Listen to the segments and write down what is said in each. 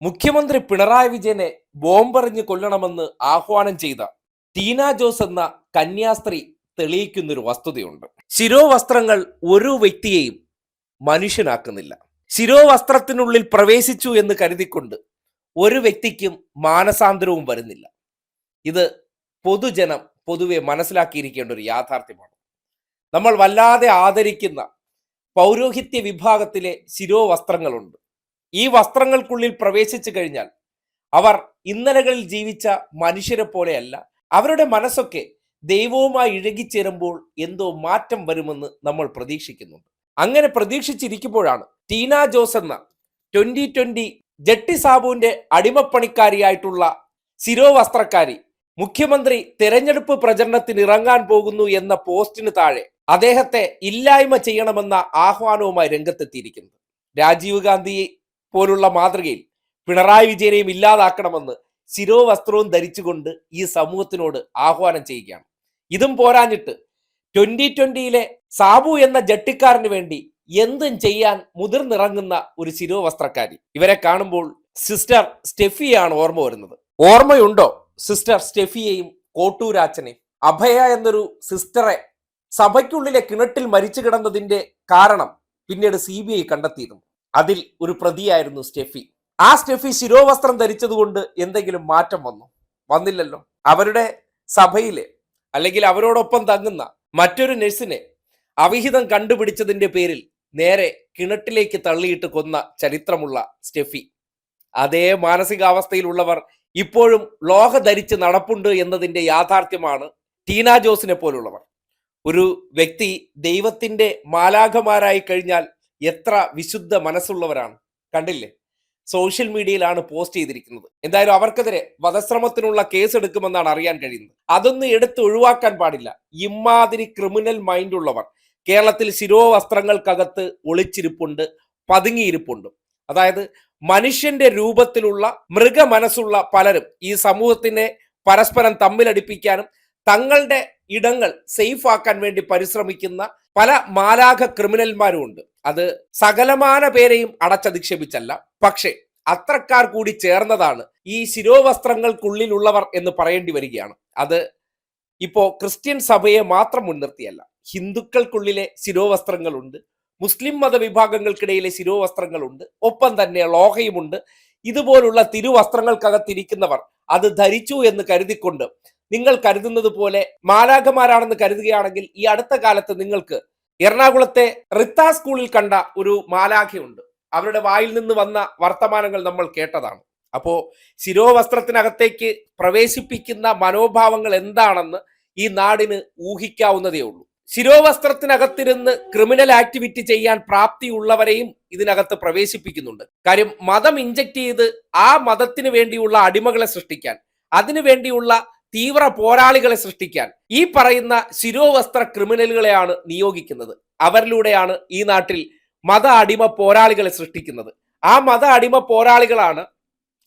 മുഖ്യമന്ത്രി പിണറായി വിജയനെ ബോംബെറിഞ്ഞ് കൊല്ലണമെന്ന് ആഹ്വാനം ചെയ്ത ടീന ജോസ് എന്ന കന്യാസ്ത്രീ തെളിയിക്കുന്നൊരു വസ്തുതയുണ്ട്. ശിരോവസ്ത്രങ്ങൾ ഒരു വ്യക്തിയെയും മനുഷ്യനാക്കുന്നില്ല. ശിരോവസ്ത്രത്തിനുള്ളിൽ പ്രവേശിച്ചു എന്ന് കരുതിക്കൊണ്ട് ഒരു വ്യക്തിക്കും മാനസാന്തരവും വരുന്നില്ല. ഇത് പൊതുജനം പൊതുവെ മനസ്സിലാക്കിയിരിക്കേണ്ട ഒരു യാഥാർത്ഥ്യമാണ്. നമ്മൾ വല്ലാതെ ആദരിക്കുന്ന പൗരോഹിത്യ വിഭാഗത്തിലെ ശിരോവസ്ത്രങ്ങളുണ്ട്. ഈ വസ്ത്രങ്ങൾക്കുള്ളിൽ പ്രവേശിച്ചു കഴിഞ്ഞാൽ അവർ ഇന്നലകളിൽ ജീവിച്ച മനുഷ്യരെ പോലെയല്ല. അവരുടെ മനസ്സൊക്കെ ദൈവവുമായി ഇഴകിച്ചേരുമ്പോൾ എന്തോ മാറ്റം വരുമെന്ന് നമ്മൾ പ്രതീക്ഷിക്കുന്നുണ്ട്. അങ്ങനെ പ്രതീക്ഷിച്ചിരിക്കുമ്പോഴാണ് ടീന ജോസ് എന്ന 2020 ജട്ടി സാബുവിന്റെ അടിമപ്പണിക്കാരിയായിട്ടുള്ള ശിരോവസ്ത്രക്കാരി മുഖ്യമന്ത്രി തെരഞ്ഞെടുപ്പ് പ്രചരണത്തിന് ഇറങ്ങാൻ പോകുന്നു എന്ന പോസ്റ്റിന് താഴെ അദ്ദേഹത്തെ ഇല്ലായ്മ ചെയ്യണമെന്ന ആഹ്വാനവുമായി രംഗത്തെത്തിയിരിക്കുന്നത്. രാജീവ് ഗാന്ധി പോലുള്ള മാതൃകയിൽ പിണറായി വിജയനെയും ഇല്ലാതാക്കണമെന്ന് ശിരോവസ്ത്രവും ധരിച്ചുകൊണ്ട് ഈ സമൂഹത്തിനോട് ആഹ്വാനം ചെയ്യുകയാണ്. ഇതും പോരാഞ്ഞിട്ട് 2020 സാബു എന്ന ജട്ടിക്കാരന് വേണ്ടി എന്തും ചെയ്യാൻ മുതിർന്നിറങ്ങുന്ന ഒരു ശിരോവസ്ത്രക്കാരി. ഇവരെ കാണുമ്പോൾ സിസ്റ്റർ സ്റ്റെഫിയാണ് ഓർമ്മ വരുന്നത്. ഓർമ്മയുണ്ടോ സിസ്റ്റർ സ്റ്റെഫിയെയും കോട്ടൂരാച്ചനെയും? അഭയ എന്നൊരു സിസ്റ്ററെ സഭയ്ക്കുള്ളിലെ കിണറ്റിൽ മരിച്ചു കിടന്നതിന്റെ കാരണം പിന്നീട് CBI കണ്ടെത്തിയിരുന്നു. അതിൽ ഒരു പ്രതിയായിരുന്നു സ്റ്റെഫി. ആ സ്റ്റെഫി ശിരോവസ്ത്രം ധരിച്ചതുകൊണ്ട് എന്തെങ്കിലും മാറ്റം വന്നില്ലല്ലോ. അവരുടെ സഭയിലെ അല്ലെങ്കിൽ അവരോടൊപ്പം തങ്ങുന്ന മറ്റൊരു നഴ്സിനെ അവിഹിതം കണ്ടുപിടിച്ചതിന്റെ പേരിൽ നേരെ കിണറ്റിലേക്ക് തള്ളിയിട്ട് കൊന്ന ചരിത്രമുള്ള സ്റ്റെഫി. അതേ മാനസികാവസ്ഥയിലുള്ളവർ ഇപ്പോഴും ലോഹ ധരിച്ച് നടപ്പുണ്ട് എന്നതിന്റെ യാഥാർത്ഥ്യമാണ് ടീന ജോസിനെ പോലുള്ളവർ. ഒരു വ്യക്തി ദൈവത്തിന്റെ മാലാഖമാരായി കഴിഞ്ഞാൽ എത്ര വിശുദ്ധ മനസ്സുള്ളവരാണ്. കണ്ടില്ലേ, സോഷ്യൽ മീഡിയയിലാണ് പോസ്റ്റ് ചെയ്തിരിക്കുന്നത്. എന്തായാലും അവർക്കെതിരെ വധശ്രമത്തിനുള്ള കേസ് എടുക്കുമെന്നാണ് അറിയാൻ കഴിയുന്നത്. അതൊന്നും എടുത്ത് ഒഴിവാക്കാൻ പാടില്ല. ഇമാതിരി ക്രിമിനൽ മൈൻഡ് ഉള്ളവർ കേരളത്തിൽ ശിരോവസ്ത്രങ്ങൾക്കകത്ത് ഒളിച്ചിരിപ്പുണ്ട്, പതുങ്ങിയിരിപ്പുണ്ട്. അതായത് മനുഷ്യന്റെ രൂപത്തിലുള്ള മൃഗ മനസ്സുള്ള പലരും ഈ സമൂഹത്തിനെ പരസ്പരം തമ്മിലടിപ്പിക്കാനും തങ്ങളുടെ ഇടങ്ങൾ സേഫ് ആക്കാൻ വേണ്ടി പരിശ്രമിക്കുന്ന പല മാലാഖ ക്രിമിനൽമാരും ഉണ്ട്. അത് സകലമാന പേരെയും അടച്ചധിക്ഷേപിച്ചല്ല, പക്ഷേ അത്രക്കാർ കൂടി ചേർന്നതാണ് ഈ ശിരോവസ്ത്രങ്ങൾക്കുള്ളിലുള്ളവർ എന്ന് പറയേണ്ടി വരികയാണ്. അത് ഇപ്പോ ക്രിസ്ത്യൻ സഭയെ മാത്രം മുൻനിർത്തിയല്ല, ഹിന്ദുക്കൾക്കുള്ളിലെ ശിരോവസ്ത്രങ്ങളുണ്ട്, മുസ്ലിം മതവിഭാഗങ്ങൾക്കിടയിലെ ശിരോവസ്ത്രങ്ങളുണ്ട്, ഒപ്പം തന്നെ ലോഹയുമുണ്ട്. ഇതുപോലുള്ള തിരുവസ്ത്രങ്ങൾക്കകത്തിരിക്കുന്നവർ അത് ധരിച്ചു എന്ന് കരുതിക്കൊണ്ട് നിങ്ങൾ കരുതുന്നത് പോലെ മാലാഖമാരാണെന്ന് കരുതുകയാണെങ്കിൽ ഈ അടുത്ത കാലത്ത് നിങ്ങൾക്ക് എറണാകുളത്തെ റിത്ത സ്കൂളിൽ കണ്ട ഒരു മാലാഖയുണ്ട്. അവരുടെ വായിൽ നിന്ന് വന്ന വർത്തമാനങ്ങൾ നമ്മൾ കേട്ടതാണ്. അപ്പോ ശിരോവസ്ത്രത്തിനകത്തേക്ക് പ്രവേശിപ്പിക്കുന്ന മനോഭാവങ്ങൾ എന്താണെന്ന് ഈ നാടിന് ഊഹിക്കാവുന്നതേ ഉള്ളൂ. ശിരോവസ്ത്രത്തിനകത്തിരുന്ന് ക്രിമിനൽ ആക്ടിവിറ്റി ചെയ്യാൻ പ്രാപ്തിയുള്ളവരെയും ഇതിനകത്ത് പ്രവേശിപ്പിക്കുന്നുണ്ട്. കാര്യം മതം ഇഞ്ചക്ട് ചെയ്ത് ആ മതത്തിന് വേണ്ടിയുള്ള അടിമകളെ സൃഷ്ടിക്കാൻ, അതിനു വേണ്ടിയുള്ള തീവ്ര പോരാളികളെ സൃഷ്ടിക്കാൻ ഈ പറയുന്ന ശിരോവസ്ത്ര ക്രിമിനലുകളെയാണ് നിയോഗിക്കുന്നത്. അവരിലൂടെയാണ് ഈ നാട്ടിൽ മത അടിമ പോരാളികളെ സൃഷ്ടിക്കുന്നത്. ആ മത അടിമ പോരാളികളാണ്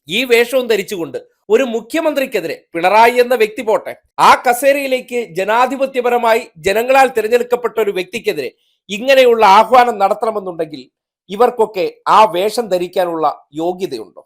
ഈ വേഷവും ധരിച്ചുകൊണ്ട് ഒരു മുഖ്യമന്ത്രിക്കെതിരെ, പിണറായി എന്ന വ്യക്തി പോട്ടെ, ആ കസേരയിലേക്ക് ജനാധിപത്യപരമായി ജനങ്ങളാൽ തിരഞ്ഞെടുക്കപ്പെട്ട ഒരു വ്യക്തിക്കെതിരെ ഇങ്ങനെയുള്ള ആഹ്വാനം നടത്തണമെന്നുണ്ടെങ്കിൽ ഇവർക്കൊക്കെ ആ വേഷം ധരിക്കാനുള്ള യോഗ്യതയുണ്ടോ?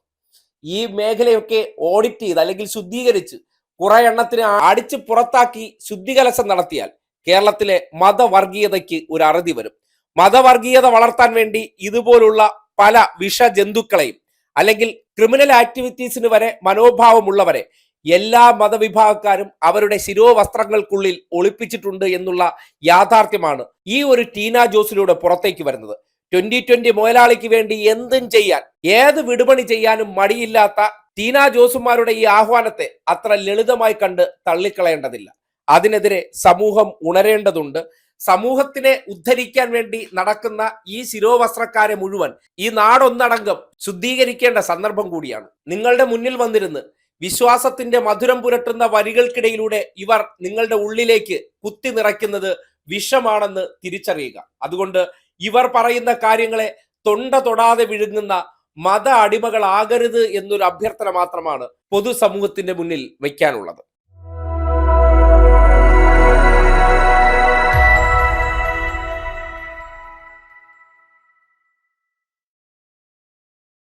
ഈ മേഖലയൊക്കെ ഓഡിറ്റ് ചെയ്ത് അല്ലെങ്കിൽ ശുദ്ധീകരിച്ച് കുറെ എണ്ണത്തിന് അടിച്ച് പുറത്താക്കി ശുദ്ധികലശം നടത്തിയാൽ കേരളത്തിലെ മതവർഗീയതയ്ക്ക് ഒരു അറുതി വരും. മതവർഗീയത വളർത്താൻ വേണ്ടി ഇതുപോലുള്ള പല വിഷജന്തുക്കളെയും അല്ലെങ്കിൽ ക്രിമിനൽ ആക്ടിവിറ്റീസിന് വരെ മനോഭാവമുള്ളവരെ എല്ലാ മതവിഭാഗക്കാരും അവരുടെ ശിരോവസ്ത്രങ്ങൾക്കുള്ളിൽ ഒളിപ്പിച്ചിട്ടുണ്ട് എന്നുള്ള യാഥാർത്ഥ്യമാണ് ഈ ഒരു ടീന ജോസിലൂടെ പുറത്തേക്ക് വരുന്നത്. 2020 മുതലാളിക്ക് വേണ്ടി എന്തും ചെയ്യാൻ, ഏത് വിടുപണി ചെയ്യാനും മടിയില്ലാത്ത ടീന ജോസുമാരുടെ ഈ ആഹ്വാനത്തെ അത്ര ലളിതമായി കണ്ട് തള്ളിക്കളയേണ്ടതില്ല. അതിനെതിരെ സമൂഹം ഉണരേണ്ടതുണ്ട്. സമൂഹത്തിനെ ഉദ്ധരിക്കാൻ വേണ്ടി നടക്കുന്ന ഈ ശിരോവസ്ത്രക്കാരെ മുഴുവൻ ഈ നാടൊന്നടങ്കം ശുദ്ധീകരിക്കേണ്ട സന്ദർഭം കൂടിയാണ്. നിങ്ങളുടെ മുന്നിൽ വന്നിരുന്ന് വിശ്വാസത്തിന്റെ മധുരം പുരട്ടുന്ന വരികൾക്കിടയിലൂടെ ഇവർ നിങ്ങളുടെ ഉള്ളിലേക്ക് കുത്തി നിറയ്ക്കുന്നത് വിഷമാണെന്ന് തിരിച്ചറിയുക. അതുകൊണ്ട് ഇവർ പറയുന്ന കാര്യങ്ങളെ തൊണ്ട തൊടാതെ വിഴുങ്ങുന്ന മത അടിമകളാകരുത് എന്നൊരു അഭ്യർത്ഥന മാത്രമാണ് പൊതുസമൂഹത്തിന്റെ മുന്നിൽ വയ്ക്കാനുള്ളത്.